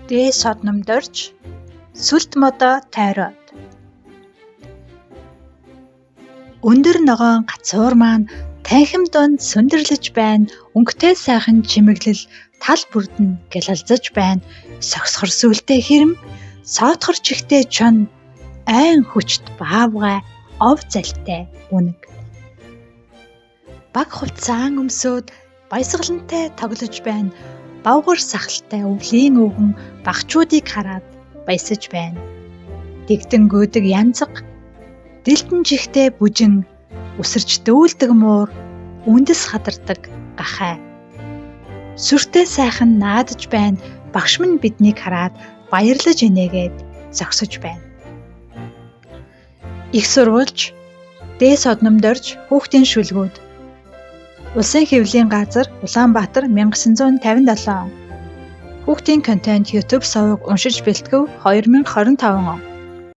Дээ содномдорж сүлд модоо тойроод. Өндөр ногоон гацуур маань танхим донд сүндэрлэж байна. Өнгөтэй сайхан чимэглэл тал бүрд нь гялалзаж байна. Согсхор сүлтэй хэрэм, соотхор чихтэй чон, айн хүчт баавгай, ов залтай үнэг. Баг хувцаан өмсөөд баясгалантай тоглож байна. Бавгар сахалтай өвлийн өвгөн багчуудыг хараад баясаж байна. Дэгдэнгүйдэг янзаг, дэлдэн чихтэй бүжин, үсэрч дүүлдэг муур, үндэс хадардаг гахай. Сүртэй сайхан наадаж байна. Багш минь биднийг хараад баярлаж инээгээд зогсож байна. Их сурвалж, дээ содномдорж хүүхдийн шүлгүүд. Улсын хэвлэлийн газар, Улаанбаатар 1957. Хүүхдийн контент YouTube суваг уншиж бэлтгэв 2025 он.